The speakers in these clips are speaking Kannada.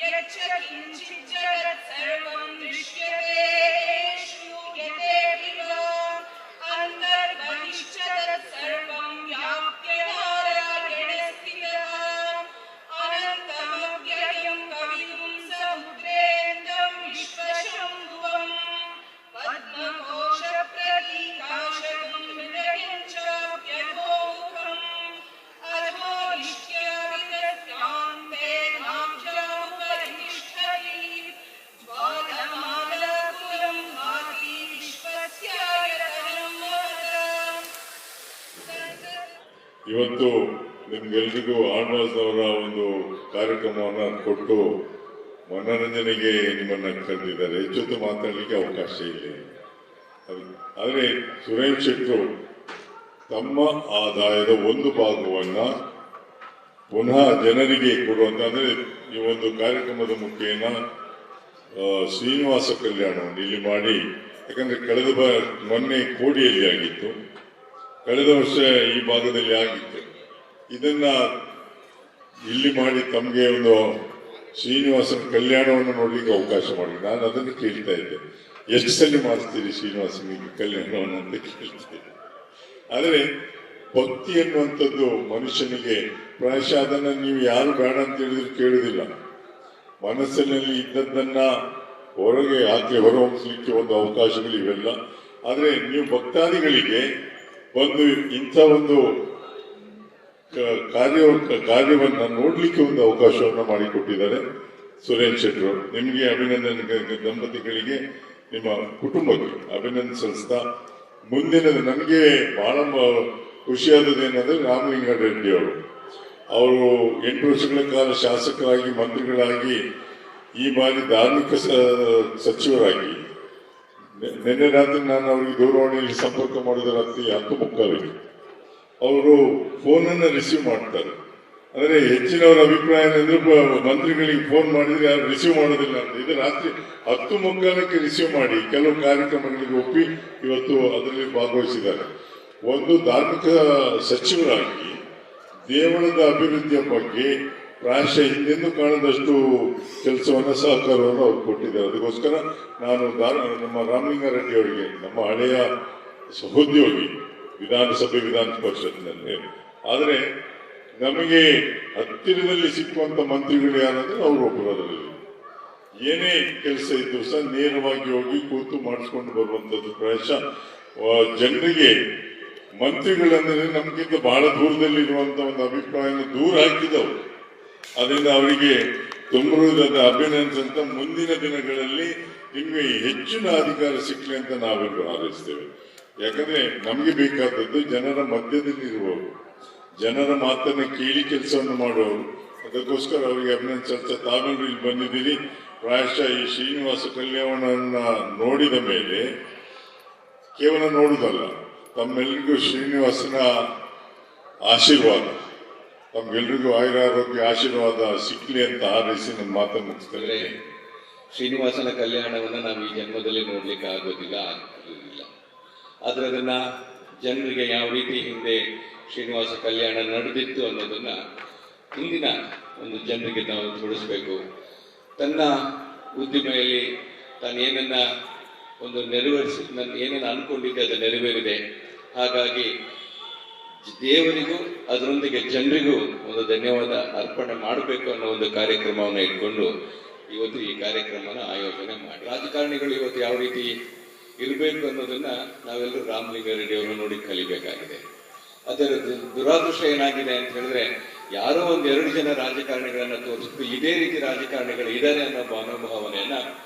यच्च किञ्चित् जगत् सर्वं दृश्यते श्रूयते विव अन्तर्बहिश्च तत् सर्वं व्याप्य नारायणे स्थितः अनन्तमव्ययं कविगुं समुद्रेन्द्रं विश्वशम्भुवम् पद्मघोषप्रतीकाशकं हृदयं चाप्यधोमुखम् अधो नित्याविदस्यान्ते नाभ्यामुपरितिष्ठति ज्वालमालाकुलं भाति विश्वस्यायतनं महत्. ಇವತ್ತು ನಿಮ್ಗೆಲ್ರಿಗೂ ಆಳ್ವಾಸ್ನವರ ಒಂದು ಕಾರ್ಯಕ್ರಮವನ್ನು ಕೊಟ್ಟು ಮನರಂಜನೆಗೆ ನಿಮ್ಮನ್ನ ಕರೆದಿದ್ದಾರೆ. ಹೆಚ್ಚೊತ್ತು ಮಾತಾಡಲಿಕ್ಕೆ ಅವಕಾಶ ಇಲ್ಲ. ಆದರೆ ಸುರೇಶ್ ಶೆಟ್ಟರು ತಮ್ಮ ಆದಾಯದ ಒಂದು ಭಾಗವನ್ನ ಪುನಃ ಜನರಿಗೆ ಕೊಡುವಂತ, ಅಂದ್ರೆ ಈ ಒಂದು ಕಾರ್ಯಕ್ರಮದ ಮುಖೇನ ಶ್ರೀನಿವಾಸ ಕಲ್ಯಾಣವನ್ನು ಇಲ್ಲಿ ಮಾಡಿ, ಯಾಕಂದ್ರೆ ಕಳೆದ ಮೊನ್ನೆ ಕೋಡಿಯಲ್ಲಿ ಆಗಿತ್ತು, ಕಳೆದ ವರ್ಷ ಈ ಭಾಗದಲ್ಲಿ ಆಗಿತ್ತು. ಇದನ್ನ ಇಲ್ಲಿ ಮಾಡಿ ತಮಗೆ ಒಂದು ಶ್ರೀನಿವಾಸನ ಕಲ್ಯಾಣವನ್ನು ನೋಡ್ಲಿಕ್ಕೆ ಅವಕಾಶ ಮಾಡಿ. ನಾನು ಅದನ್ನು ಕೇಳ್ತಾ ಇದ್ದೆ, ಎಷ್ಟು ಸಲ ಮಾಡಿಸ್ತೀರಿ ಶ್ರೀನಿವಾಸನಿಗೆ ಕಲ್ಯಾಣವನ್ನು ಅಂತ ಕೇಳ್ತೇನೆ. ಆದರೆ ಭಕ್ತಿ ಎನ್ನುವಂಥದ್ದು ಮನುಷ್ಯನಿಗೆ ಪ್ರಾಯಶಃ ಅದನ್ನು ನೀವು ಯಾರು ಬೇಡ ಅಂತ ಹೇಳಿದ್ರು ಕೇಳುವುದಿಲ್ಲ. ಮನಸ್ಸಿನಲ್ಲಿ ಇದ್ದದ್ದನ್ನ ಹೊರಗೆ ಹಾಕಿ ಹೊರಹೊಮ್ಮಿಸಲಿಕ್ಕೆ ಒಂದು ಅವಕಾಶಗಳು ಇವೆಲ್ಲ. ಆದರೆ ನೀವು ಭಕ್ತಾದಿಗಳಿಗೆ ಬಂದು ಇಂಥ ಒಂದು ಕಾರ್ಯವನ್ನು ನೋಡ್ಲಿಕ್ಕೆ ಒಂದು ಅವಕಾಶವನ್ನು ಮಾಡಿಕೊಟ್ಟಿದ್ದಾರೆ ಸುರೇಶ್ ಶೆಟ್ಟರು. ನಿಮಗೆ ಅಭಿನಂದನೆ, ದಂಪತಿಗಳಿಗೆ ನಿಮ್ಮ ಕುಟುಂಬಕ್ಕೆ ಅಭಿನಂದನೆ ಸಲ್ಲಿಸ್ತಾ, ಮುಂದಿನದು ನನಗೆ ಬಹಳ ಖುಷಿಯಾದದೇನೆಂದ್ರೆ ರಾಮಲಿಂಗಾರೆಡ್ಡಿ ಅವರು 8 ವರ್ಷಗಳ ಕಾಲ ಶಾಸಕರಾಗಿ, ಮಂತ್ರಿಗಳಾಗಿ, ಈ ಬಾರಿ ಧಾರ್ಮಿಕ ಸಚಿವರಾಗಿ, ನಿನ್ನೆ ರಾತ್ರಿ ನಾನು ಅವರಿಗೆ ದೂರವಾಣಿಯಲ್ಲಿ ಸಂಪರ್ಕ ಮಾಡಿದ ರಾತ್ರಿ 10:30 ಅವರು ಫೋನನ್ನು ರಿಸೀವ್ ಮಾಡ್ತಾರೆ. ಅಂದರೆ ಹೆಚ್ಚಿನವರ ಅಭಿಪ್ರಾಯ ಏನಂದ್ರೆ ಮಂತ್ರಿಗಳಿಗೆ ಫೋನ್ ಮಾಡಿದ್ರೆ ಯಾರು ರಿಸೀವ್ ಮಾಡೋದಿಲ್ಲ ಅಂತ. ಇದು ರಾತ್ರಿ 10:30 ರಿಸೀವ್ ಮಾಡಿ ಕೆಲವು ಕಾರ್ಯಕ್ರಮಗಳಿಗೆ ಒಪ್ಪಿ ಇವತ್ತು ಅದರಲ್ಲಿ ಭಾಗವಹಿಸಿದ್ದಾರೆ. ಒಂದು ಧಾರ್ಮಿಕ ಸಚಿವರಾಗಿ ದೇವಳದ ಅಭಿವೃದ್ಧಿಯ ಬಗ್ಗೆ ಪ್ರಾಯಶಃ ಹಿಂದೆಂದೂ ಕಾಣದಷ್ಟು ಕೆಲಸವನ್ನು, ಸಹಕಾರವನ್ನು ಅವ್ರು ಕೊಟ್ಟಿದ್ದಾರೆ. ಅದಕ್ಕೋಸ್ಕರ ನಾನು ನಮ್ಮ ರಾಮಲಿಂಗಾರೆಡ್ಡಿ ಅವರಿಗೆ, ನಮ್ಮ ಹಳೆಯ ಸಹೋದ್ಯೋಗಿ ವಿಧಾನಸಭೆ ವಿಧಾನ ಪರಿಷತ್ನಲ್ಲಿ, ಆದರೆ ನಮಗೆ ಹತ್ತಿರದಲ್ಲಿ ಸಿಕ್ಕುವಂತ ಮಂತ್ರಿಗಳು ಯಾರಂದ್ರೆ ಅವರು ಒಬ್ಬರಲ್ಲಿ ಏನೇ ಕೆಲಸ ಇದ್ರು ಸಹ ನೇರವಾಗಿ ಹೋಗಿ ಕೂತು ಮಾಡಿಸ್ಕೊಂಡು ಬರುವಂತದ್ದು. ಪ್ರಾಯಶಃ ಜನರಿಗೆ ಮಂತ್ರಿಗಳಂದ್ರೆ ನಮ್ಗಿಂತ ಬಹಳ ದೂರದಲ್ಲಿರುವಂತ ಒಂದು ಅಭಿಪ್ರಾಯವನ್ನು ದೂರ ಹಾಕಿದವರು. ಅದರಿಂದ ಅವರಿಗೆ ತುಂಬ ಅಭಿನಂದನೆ ಅಂತ, ಮುಂದಿನ ದಿನಗಳಲ್ಲಿ ನಿಮಗೆ ಹೆಚ್ಚಿನ ಅಧಿಕಾರ ಸಿಕ್ಕಲಿ ಅಂತ ನಾವೆಲ್ಲರೂ ಹಾರೈಸ್ತೇವೆ. ಯಾಕಂದ್ರೆ ನಮಗೆ ಬೇಕಾದದ್ದು ಜನರ ಮಧ್ಯದಲ್ಲಿ ಇರುವವರು, ಜನರ ಮಾತನ್ನ ಕೇಳಿ ಕೆಲಸವನ್ನು ಮಾಡುವವರು. ಅದಕ್ಕೋಸ್ಕರ ಅವರಿಗೆ ಅಭಿನಂದನೆ ಸಲ್ಲಿಸ್ತಾ, ತಾವೆಲ್ಲರೂ ಇಲ್ಲಿ ಬಂದಿದ್ದೀರಿ. ಪ್ರಾಯಶಃ ಈ ಶ್ರೀನಿವಾಸ ಕಲ್ಯಾಣವನ್ನ ನೋಡಿದ ಮೇಲೆ ಕೇವಲ ನೋಡುವುದಲ್ಲ, ತಮ್ಮೆಲ್ಲರಿಗೂ ಶ್ರೀನಿವಾಸನ ಆಶೀರ್ವಾದ, ತಮ್ಗೆಲ್ರಿಗೂ ಆಯುರಾರೋಗ್ಯ ಆಶೀರ್ವಾದ ಸಿಕ್ಲಿ ಅಂತ ಹಾರೈಸಿ ನನ್ನ ಮಾತನ್ನು ಮುಗಿಸ್ತೇನೆ. ಶ್ರೀನಿವಾಸನ ಕಲ್ಯಾಣವನ್ನು ನಾವು ಈ ಜನ್ಮದಲ್ಲಿ ನೋಡ್ಲಿಕ್ಕೆ ಆಗೋದಿಲ್ಲ. ಆದ್ರೆ ಅದನ್ನ ಜನರಿಗೆ ಯಾವ ರೀತಿ ಹಿಂದೆ ಶ್ರೀನಿವಾಸ ಕಲ್ಯಾಣ ನಡೆದಿತ್ತು ಅನ್ನೋದನ್ನ ಹಿಂದಿನ ಒಂದು ಜನರಿಗೆ ನಾವು ತಿಳಿಸ್ಬೇಕು. ತನ್ನ ಉದ್ದಿಮೆಯಲ್ಲಿ ತಾನು ಏನನ್ನ ಒಂದು ಏನನ್ನ ಅನ್ಕೊಂಡಿದ್ದೆ ಅದು ನೆರವೇರಿದೆ. ಹಾಗಾಗಿ ದೇವರಿಗೂ ಅದರೊಂದಿಗೆ ಜನರಿಗೂ ಒಂದು ಧನ್ಯವಾದ ಅರ್ಪಣೆ ಮಾಡಬೇಕು ಅನ್ನೋ ಒಂದು ಕಾರ್ಯಕ್ರಮವನ್ನು ಇಟ್ಕೊಂಡು ಇವತ್ತು ಈ ಕಾರ್ಯಕ್ರಮನ ಆಯೋಜನೆ ಮಾಡಿ, ರಾಜಕಾರಣಿಗಳು ಇವತ್ತು ಯಾವ ರೀತಿ ಇರಬೇಕು ಅನ್ನೋದನ್ನ ನಾವೆಲ್ಲರೂ ರಾಮಲಿಂಗಾರೆಡ್ಡಿ ಅವರು ನೋಡಿ ಕಲಿಬೇಕಾಗಿದೆ. ಅದರ ದುರಾದೃಷ್ಟ ಏನಾಗಿದೆ ಅಂತ ಹೇಳಿದ್ರೆ, ಯಾರೋ 1-2 ಜನ ರಾಜಕಾರಣಿಗಳನ್ನ ತೋರಿಸ್ತು ಇದೇ ರೀತಿ ರಾಜಕಾರಣಿಗಳು ಇದ್ದಾರೆ ಅನ್ನೋ ಮನೋಭಾವನೆಯನ್ನ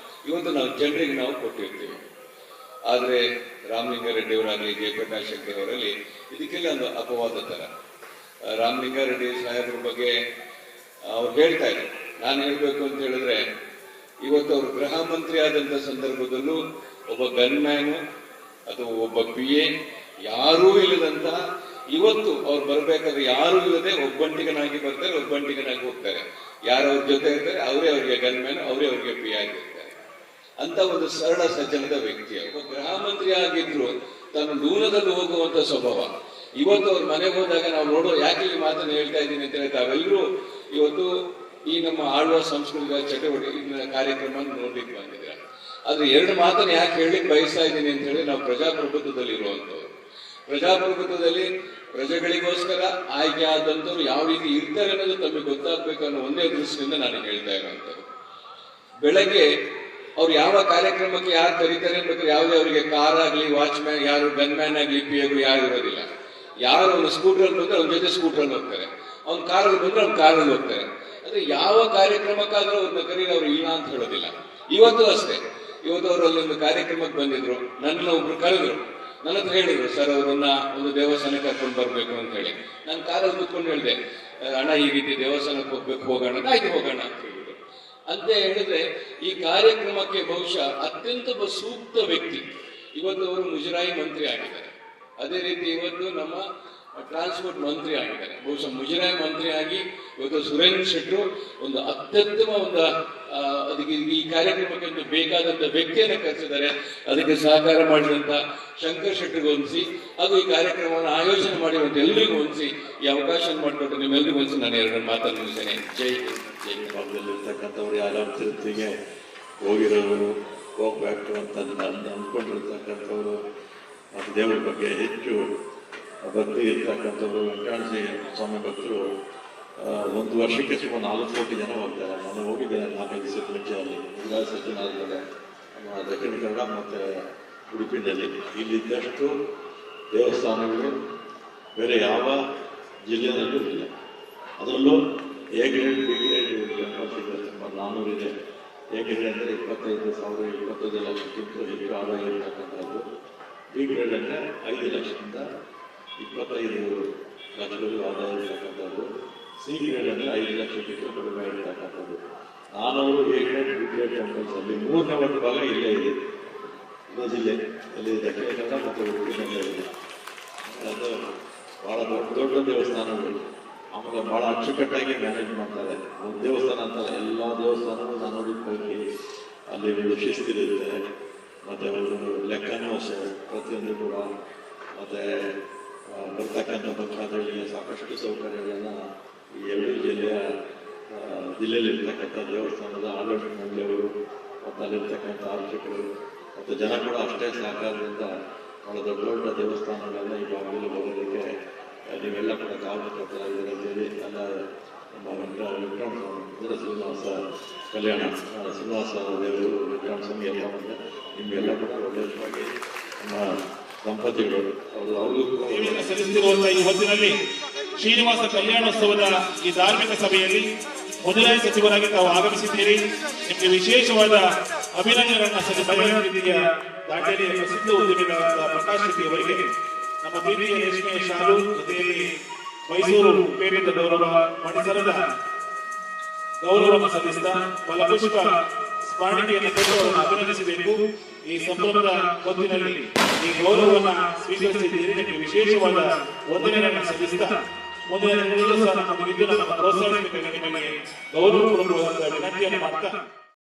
ಇವತ್ತು ನಾವು ಜನರಿಗೆ ನಾವು ಕೊಟ್ಟಿರ್ತೀವಿ. ಆದ್ರೆ ರಾಮಲಿಂಗಾರೆಡ್ಡಿ ಅವರಾಗಲಿ, ಜಯಪ್ರಕಾಶ್ ಶೆಟ್ಟಿ ಅವರಲ್ಲಿ ಇದಕ್ಕೆಲ್ಲ ಒಂದು ಅಪವಾದ ತರ. ರಾಮಲಿಂಗಾರೆಡ್ಡಿ ಸಾಹೇಬ್ರ ಬಗ್ಗೆ ಅವ್ರು ಹೇಳ್ತಾ ಇದ್ರು. ನಾನು ಹೇಳ್ಬೇಕು ಅಂತ ಹೇಳಿದ್ರೆ, ಇವತ್ತು ಅವರು ಗೃಹ ಮಂತ್ರಿ ಆದಂತ ಸಂದರ್ಭದಲ್ಲೂ ಒಬ್ಬ ಗನ್ಮ್ಯಾನು ಅಥವಾ ಒಬ್ಬ PA ಯಾರೂ ಇಲ್ಲದಂತ, ಇವತ್ತು ಅವ್ರು ಬರ್ಬೇಕಾದ್ರೆ ಯಾರೂ ಇಲ್ಲದೆ ಒಬ್ಬಂಟಿಗನಾಗಿ ಬರ್ತಾರೆ, ಒಬ್ಬಂಟಿಗನಾಗಿ ಹೋಗ್ತಾರೆ. ಯಾರು ಅವ್ರ ಜೊತೆ ಇರ್ತಾರೆ ಅವರೇ ಅವರಿಗೆ ಗನ್ಮ್ಯಾನ್, ಅವರೇ ಅವರಿಗೆ PA ಆಗಿರ್ತಾರೆ. ಅಂತ ಒಂದು ಸರಳ ಸಜ್ಜನದ ವ್ಯಕ್ತಿ. ಒಬ್ಬ ಗೃಹ ಮಂತ್ರಿ ಆಗಿದ್ರು ತಾನು ದೂರದಲ್ಲಿ ಹೋಗುವಂತ ಸ್ವಭಾವ. ಇವತ್ತು ಅವ್ರ ಮನೆಗೆ ಹೋದಾಗ ನಾವು ನೋಡೋ, ಯಾಕೆ ಈ ಮಾತನ್ನು ಹೇಳ್ತಾ ಇದ್ದೀನಿ ಅಂತ ಹೇಳಿ, ತಾವೆಲ್ಲರೂ ಇವತ್ತು ಈ ನಮ್ಮ ಆಳುವ ಸಾಂಸ್ಕೃತಿಕ ಚಟುವಟಿಕೆ ಕಾರ್ಯಕ್ರಮ ನೋಡ್ಲಿಕ್ಕೆ ಬಂದಿದ್ದೀರ. ಆದ್ರೆ ಎರಡು ಮಾತನ್ನು ಯಾಕೆ ಹೇಳಲಿಕ್ಕೆ ಬಯಸ್ತಾ ಇದ್ದೀನಿ ಅಂತ ಹೇಳಿ, ನಾವು ಪ್ರಜಾಪ್ರಭುತ್ವದಲ್ಲಿ ಇರುವಂತವ್ರು. ಪ್ರಜಾಪ್ರಭುತ್ವದಲ್ಲಿ ಪ್ರಜೆಗಳಿಗೋಸ್ಕರ ಆಯ್ಕೆ ಆದಂತವ್ರು ಯಾವ ರೀತಿ ಇರ್ತಾರೆ ಅನ್ನೋದು ತಮಗೆ ಗೊತ್ತಾಗ್ಬೇಕು ಅನ್ನೋ ಒಂದೇ ದೃಷ್ಟಿಯಿಂದ ನಾನು ಹೇಳ್ತಾ ಇರುವಂತದ್ದು. ಬೆಳಗ್ಗೆ ಅವ್ರು ಯಾವ ಕಾರ್ಯಕ್ರಮಕ್ಕೆ ಯಾರು ಕರೀತಾರೆ ಬೇಕಾದ್ರೆ ಯಾವುದೇ ಅವರಿಗೆ ಕಾರ್ ಆಗ್ಲಿ, ವಾಚ್ಮ್ಯಾನ್, ಯಾರು ಗನ್ಮ್ಯಾನ್ ಆಗ್ಲಿ, ಪಿ ಎ ಯಾರು ಇರೋದಿಲ್ಲ. ಯಾರು ಅವನು ಸ್ಕೂಟರ್ ಬಂದ್ರೆ ಅವ್ನ ಜೊತೆ ಸ್ಕೂಟರ್ ಹೋಗ್ತಾರೆ, ಅವ್ನ ಕಾರಲ್ಲಿ ಬಂದ್ರೆ ಅವ್ನ ಕಾರಲ್ಲಿ ಹೋಗ್ತಾರೆ. ಅಂದ್ರೆ ಯಾವ ಕಾರ್ಯಕ್ರಮಕ್ಕಾದ್ರೂ ಅವ್ರನ್ನ ಕರೀರಿ, ಅವ್ರು ಇಲ್ಲ ಅಂತ ಹೇಳೋದಿಲ್ಲ. ಇವತ್ತು ಅಷ್ಟೇ, ಇವತ್ತು ಅವರು ಅಲ್ಲೊಂದು ಕಾರ್ಯಕ್ರಮಕ್ಕೆ ಬಂದಿದ್ರು, ನನ್ನ ಒಬ್ರು ಕರೆದ್ರು, ನನ್ನ ಹತ್ರ ಹೇಳಿದ್ರು, ಸರ್ ಅವರನ್ನ ಒಂದು ದೇವಸ್ಥಾನಕ್ಕೆ ಕರ್ಕೊಂಡು ಬರ್ಬೇಕು ಅಂತ ಹೇಳಿ. ನಾನು ಕಾರಲ್ಲಿ ಕೂತ್ಕೊಂಡು ಹೇಳಿದೆ, ಅಣ್ಣ ಈ ರೀತಿ ದೇವಸ್ಥಾನಕ್ಕೆ ಹೋಗ್ಬೇಕು, ಹೋಗೋಣ, ಆಯ್ತು ಹೋಗೋಣ ಅಂತ ಹೇಳಿದ್ರು. ಅಂತ ಹೇಳಿದ್ರೆ ಈ ಕಾರ್ಯಕ್ರಮಕ್ಕೆ ಬಹುಶಃ ಅತ್ಯಂತ ಸೂಕ್ತ ವ್ಯಕ್ತಿ ಇವತ್ತು ಅವರು ಮುಜರಾಯಿ ಮಂತ್ರಿ ಆಗಿದ್ದಾರೆ. ಅದೇ ರೀತಿ ಇವತ್ತು ನಮ್ಮ ಟ್ರಾನ್ಸ್ಪೋರ್ಟ್ ಮಂತ್ರಿ ಆಗಿದ್ದಾರೆ. ಬಹುಶಃ ಮುಜರಾಯಿ ಮಂತ್ರಿ ಆಗಿ ಇವತ್ತು ಸುರೇಂದ್ರ ಶೆಟ್ಟರು ಒಂದು ಅತ್ಯುತ್ತಮ ಅದಕ್ಕೆ ಈ ಕಾರ್ಯಕ್ರಮಕ್ಕೆ ಒಂದು ಬೇಕಾದಂತ ವ್ಯಕ್ತಿಯನ್ನು ಕರೆಸಿದ್ದಾರೆ. ಅದಕ್ಕೆ ಸಹಕಾರ ಮಾಡಿದಂತ ಶಂಕರ್ ಶೆಟ್ಟರ್ಗೆ ಹೊಂದಿಸಿ, ಹಾಗೂ ಈ ಕಾರ್ಯಕ್ರಮವನ್ನು ಆಯೋಜನೆ ಮಾಡಿರುವಂತ ಎಲ್ಲರಿಗೂ ಹೊಂದಿಸಿ ಈ ಅವಕಾಶ ಮಾಡಿಕೊಟ್ಟು ನಿಮ್ಮೆಲ್ಲರಿಗೂ ಹೊಂದಿಸಿ ನಾನು ಎರಡು ಮಾತನ್ನು ಮುಗಿಸ್ತೇನೆ. ಜೈ ಭಾಗದಲ್ಲಿರ್ತಕ್ಕಂಥವ್ರು ಯಾರು ತಿರುಪ್ತಿಗೆ ಹೋಗಿರೋರು, ಹೋಗ್ಬೇಕು ಅಂತ ಅಂದ್ಕೊಂಡಿರ್ತಕ್ಕಂಥವ್ರು, ಮತ್ತು ದೇವರ ಬಗ್ಗೆ ಹೆಚ್ಚು ಭಕ್ತಿ ಇರ್ತಕ್ಕಂಥವ್ರು, ವೆಂಕಟೇಶ್ವರ ಸ್ವಾಮಿ ಭಕ್ತರು ಒಂದು ವರ್ಷಕ್ಕೆ ಸುಮಾರು 4 ಕೋಟಿ ಜನ ಹೋಗ್ತಾರೆ. ನಾನು ಹೋಗಿದ್ದೇನೆ 4 ದಿವಸದ ಮುಂಚೆ ಅಲ್ಲಿ ಸಜ್ಜನಾದ್ಮೇಲೆ ನಮ್ಮ ದಕ್ಷಿಣ ಕನ್ನಡ ಮತ್ತು ಉಡುಪಿನಲ್ಲಿ. ಇಲ್ಲಿದ್ದಷ್ಟು ದೇವಸ್ಥಾನಗಳು ಬೇರೆ ಯಾವ ಜಿಲ್ಲೆಯಲ್ಲೂ ಇಲ್ಲ. ಅದರಲ್ಲೂ ಎ ಗ್ರೇಡ್, ಬಿ ಗ್ರೇಡ್ ಸುಮಾರು 400 ಇದೆ. ಎ ಗ್ರೇಡ್ ಅಂದರೆ 25 ಲಕ್ಷಕ್ಕಿಂತ ಹೆಚ್ಚು ಆದಾಯ ಇರತಕ್ಕಂಥದ್ದು. ಬಿ ಗ್ರೇಡ್ ಅಂದರೆ 5 ಲಕ್ಷದಿಂದ 25 ಲಕ್ಷಗಳು ಆದಾಯ ಇರತಕ್ಕಂಥದ್ದು. ಸಿ ಗ್ರೇಡ್ ಅಂದರೆ 5 ಲಕ್ಷಕ್ಕಿಂತ ಕಡಿಮೆ ಇರತಕ್ಕಂಥದ್ದು. 400 A grade, B grade temples ಅಲ್ಲಿ 3ನೇ ಒಂದು ಭಾಗ ಇಲ್ಲೇ ಇದೆ, ಇದೇ ಜಿಲ್ಲೆ ಅಲ್ಲಿ ದಕ್ಷಿಣ ಕನ್ನಡ ಮತ್ತು ಉಡುಪಿನಲ್ಲೇ ಇದೆ. ಅದು ಭಾಳ ದೊಡ್ಡ ದೇವಸ್ಥಾನಗಳು. ಆಮೇಲೆ ಭಾಳ ಅಚ್ಚುಕಟ್ಟಾಗಿ ಮ್ಯಾನೇಜ್ ಮಾಡ್ತಾರೆ. ಒಂದು ದೇವಸ್ಥಾನ ಅಂತಲ್ಲ, ಎಲ್ಲ ದೇವಸ್ಥಾನಗಳು ನಾನು ನೋಡಿದ ಪೈಕಿ ಅಲ್ಲಿ ಒಂದು ಶಿಸ್ತಿರುತ್ತೆ. ಮತ್ತು ಒಂದು ಲೆಕ್ಕನೂ ಅಷ್ಟೇ, ಪ್ರತಿಯೊಂದು ಕೂಡ. ಮತ್ತು ಬರ್ತಕ್ಕಂಥ ಭಕ್ತಾದಿಗಳಿಗೆ ಸಾಕಷ್ಟು ಸೌಕರ್ಯಗಳನ್ನು ಈ 2 ಜಿಲ್ಲೆಯಲ್ಲಿರ್ತಕ್ಕಂಥ ದೇವಸ್ಥಾನದ ಆಡಳಿತ ಮಂಡಳಿಯವರು ಮತ್ತು ಅಲ್ಲಿರ್ತಕ್ಕಂಥ ಅರ್ಚಕರು ಮತ್ತು ಜನ ಕೂಡ ಅಷ್ಟೇ ಸಹಕಾರದಿಂದ ಭಾಳ ದೊಡ್ಡ ದೊಡ್ಡ ದೇವಸ್ಥಾನಗಳೆಲ್ಲ ಈ ಭಾಗದಲ್ಲಿ ಬರೋದಕ್ಕೆ ನೀವೆಲ್ಲ ಕೂಡ ಕಾರಣಕರ್ತರಾಗಿದ್ದಾರೆ ಅಂತೇಳಿ ಎಲ್ಲ ನಮ್ಮ ವೆಂಕಟೇಶ್ವರ ಶ್ರೀನಿವಾಸ ಕಲ್ಯಾಣ ಶ್ರೀನಿವಾಸ ದೇವರು ವೆಂಕಟೇಶ್ವರ ಸ್ವಾಮಿ ಎಲ್ಲ ಬಂದರೆ ನಿಮಗೆಲ್ಲ ಕೂಡ ಒಳ್ಳೆಯದಾಗಿ ನಮ್ಮ ದಂಪತಿಗಳು ಸಲ್ಲಿಸುತ್ತಿರುವಂತಹ ಈ ಹೊತ್ತಿನಲ್ಲಿ ಶ್ರೀನಿವಾಸ ಕಲ್ಯಾಣೋತ್ಸವದ ಈ ಧಾರ್ಮಿಕ ಸಭೆಯಲ್ಲಿ ಮುಜರಾಯಿ ಸಚಿವರಾಗಿ ತಾವು ಆಗಮಿಸಿದ್ದೀರಿ. ನಿಮಗೆ ವಿಶೇಷವಾದ ಅಭಿನಂದನೆಗಳನ್ನು ಸಲ್ಲಿಸುತ್ತಿದ್ದೀಯ. ದಾಂಡೇಲಿಯ ಪ್ರಸಿದ್ಧ ಉದ್ಯಮಿಗಳಾದ ಪ್ರಕಾಶ್ ಶೆಟ್ಟಿ ಅವರಿಗೆ ನಮ್ಮ ಪ್ರೀತಿಯ ರೇಷ್ಮೆಯ ಶಾಲು ಜೊತೆಯಲ್ಲಿ ಮೈಸೂರು ಪೇಟೆದ ಗೌರವ ಮಣಿಸರದ ಗೌರವವನ್ನು ಸಲ್ಲಿಸಿದ ಫಲಪುಷ್ಪ ಸ್ಮರಣಿಕೆಯನ್ನು ಕೊಟ್ಟು ಅವರನ್ನು ಅಭಿನಂದಿಸಬೇಕು. ಈ ಸಂಭ್ರಮದ ಹೊತ್ತಿನಲ್ಲಿ ಈ ಗೌರವವನ್ನು ಸ್ವೀಕರಿಸಿದ್ದೀರಿ. ನಿಮಗೆ ವಿಶೇಷವಾದ ವಂದನೆಗಳನ್ನು ಸಲ್ಲಿಸಿದ ಮುಂದಿನ ದಿನಗಳಲ್ಲೂ ಸಹ ನಮಗೆ ಪ್ರೋತ್ಸಾಹಿಸಬೇಕಾಗಿ ನಿಮಗೆ ಗೌರವಪೂರ್ವಕವಾದ ವಿನಂತಿಯನ್ನು ಮಾಡ್ತಾ